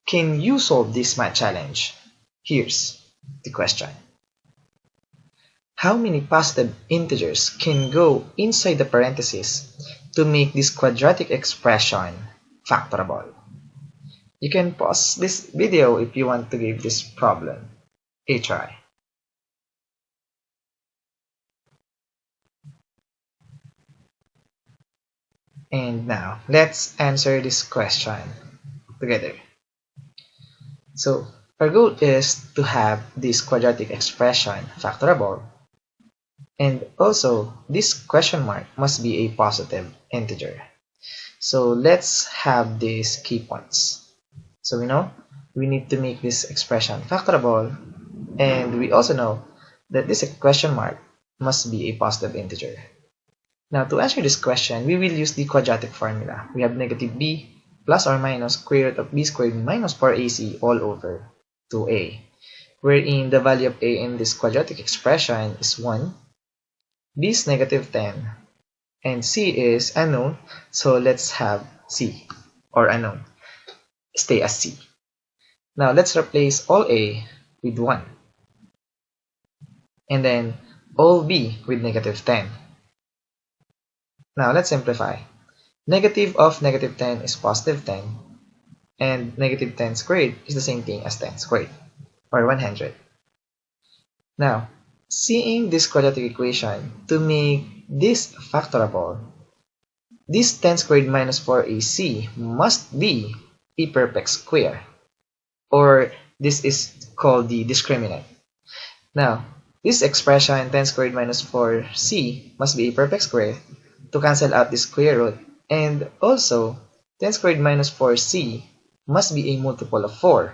can you solve this math challenge? Here's the question. How many positive integers can go inside the parentheses to make this quadratic expression factorable? You can pause this video if you want to give this problem a try. And now, let's answer this question together. So, our goal is to have this quadratic expression factorable. And also, this question mark must be a positive integer. So let's have these key points. So we know we need to make this expression factorable, and we also know that this question mark must be a positive integer. Now to answer this question, we will use the quadratic formula. We have negative b plus or minus square root of b squared minus 4ac all over 2a, wherein the value of a in this quadratic expression is 1, b is negative 10, and c is unknown, so let's have c, or unknown, stay as c. Now let's replace all a with 1, and then all b with negative 10. Now let's simplify. Negative of negative 10 is positive 10, and negative 10 squared is the same thing as 10 squared, or 100. Now, seeing this quadratic equation, to make this factorable, this 10 squared minus 4ac must be a perfect square, or this is called the discriminant. Now, this expression 10 squared minus 4c must be a perfect square to cancel out the square root, and also 10 squared minus 4c must be a multiple of 4.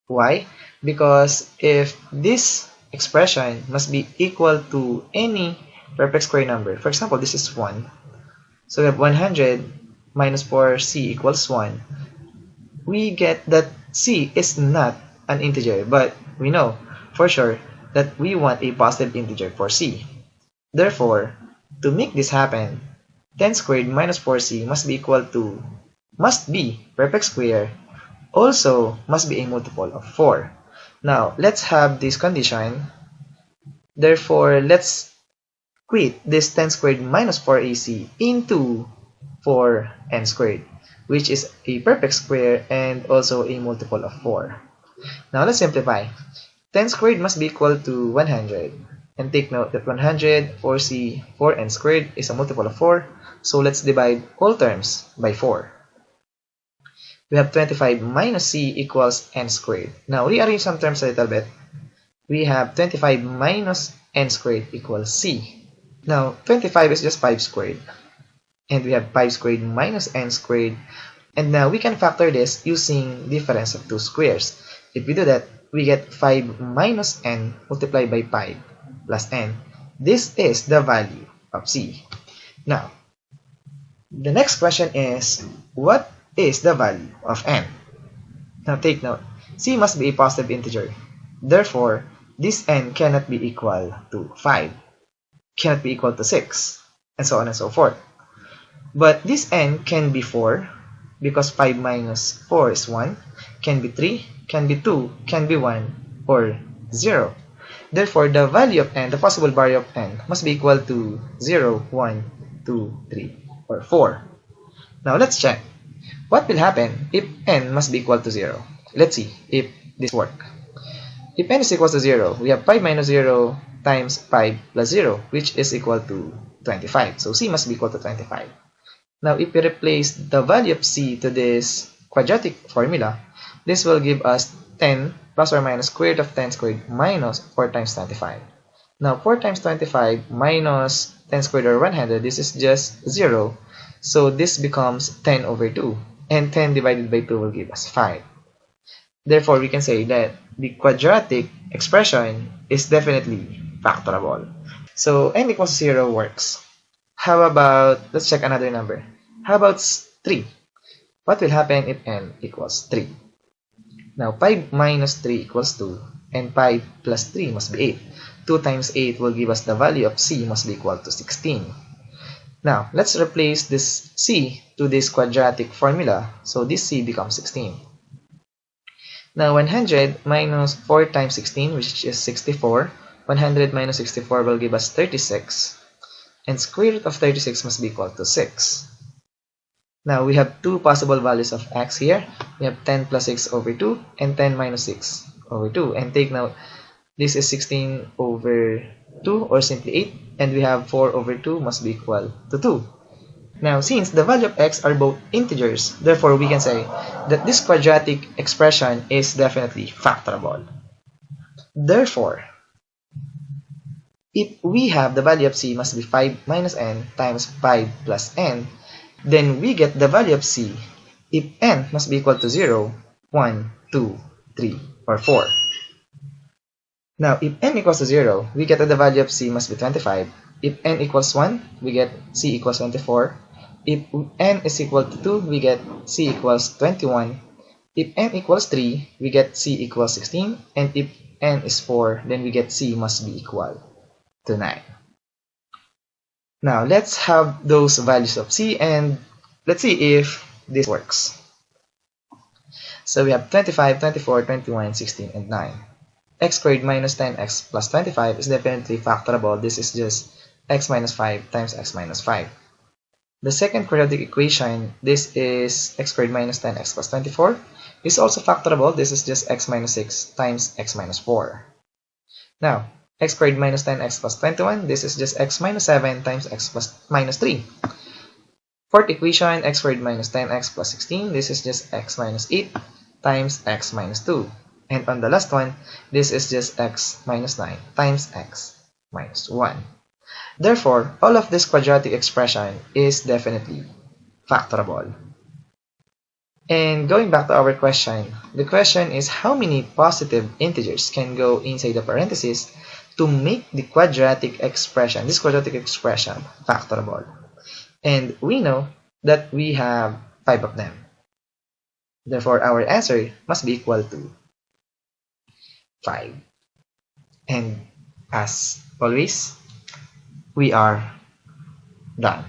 Why? Because if this expression must be equal to any perfect square number, for example, this is 1, so we have 100 minus 4c equals 1, we get that c is not an integer, but we know for sure that we want a positive integer for c. Therefore, to make this happen, 10 squared minus 4c must be perfect square, also must be a multiple of 4. Now, let's have this condition. Therefore, let's quit this 10 squared minus 4ac into 4n squared, which is a perfect square and also a multiple of 4. Now, let's simplify. 10 squared must be equal to 100. And take note that 100, 4c, 4n squared is a multiple of 4. So let's divide all terms by 4. We have 25 minus c equals n squared. Now rearrange some terms a little bit. We have 25 minus n squared equals c. Now 25 is just 5 squared. And we have 5 squared minus n squared. And now we can factor this using difference of two squares. If we do that, we get 5 minus n multiplied by 5 plus n. This is the value of c. Now, the next question is, what is the value of n? Now take note, c must be a positive integer. Therefore, this n cannot be equal to 5, cannot be equal to 6, and so on and so forth. But this n can be 4, because 5 minus 4 is 1, can be 3, can be 2, can be 1, or 0. Therefore, the value of n, the possible value of n, must be equal to 0, 1, 2, 3, or 4. Now, let's check. What will happen if n must be equal to 0? Let's see if this works. If n is equal to 0, we have 5 minus 0 times 5 plus 0, which is equal to 25. So, c must be equal to 25. Now, if we replace the value of c to this quadratic formula, this will give us 10 plus or minus square root of 10 squared minus 4 times 25. Now, 4 times 25 minus 10 squared, or 100, this is just 0. So, this becomes 10 over 2. And 10 divided by 2 will give us 5. Therefore, we can say that the quadratic expression is definitely factorable. So, n equals 0 works. How about, let's check another number. How about 3? What will happen if n equals 3? Now, 5 minus 3 equals 2, and 5 plus 3 must be 8. 2 times 8 will give us the value of c must be equal to 16. Now, let's replace this c to this quadratic formula, so this c becomes 16. Now 100 minus 4 times 16, which is 64. 100 minus 64 will give us 36. And square root of 36 must be equal to 6. Now we have two possible values of x here. We have 10 plus 6 over 2 and 10 minus 6 over 2. And take note, this is 16 over 2 or simply 8. And we have 4 over 2 must be equal to 2. Now, since the value of x are both integers, therefore we can say that this quadratic expression is definitely factorable. Therefore, if we have the value of c must be 5 minus n times 5 plus n, then we get the value of c if n must be equal to 0, 1, 2, 3, or 4. Now, if n equals to 0, we get that the value of c must be 25. If n equals 1, we get c equals 24. If n is equal to 2, we get c equals 21. If n equals 3, we get c equals 16. And if n is 4, then we get c must be equal to 9. Now, let's have those values of c and let's see if this works. So we have 25, 24, 21, 16, and 9. X squared minus 10x plus 25 is definitely factorable. This is just x minus 5 times x minus 5. The second quadratic equation, this is x squared minus 10x plus 24, is also factorable. This is just x minus 6 times x minus 4. Now, x squared minus 10x plus 21, this is just x minus 7 times x plus minus 3. Fourth equation, x squared minus 10x plus 16, this is just x minus 8 times x minus 2. And on the last one, this is just x minus 9 times x minus 1. Therefore, all of this quadratic expression is definitely factorable. And going back to our question, the question is how many positive integers can go inside the parentheses to make the quadratic expression, this quadratic expression, factorable. And we know that we have 5 of them. Therefore, our answer must be equal to 5. And as always, we are done.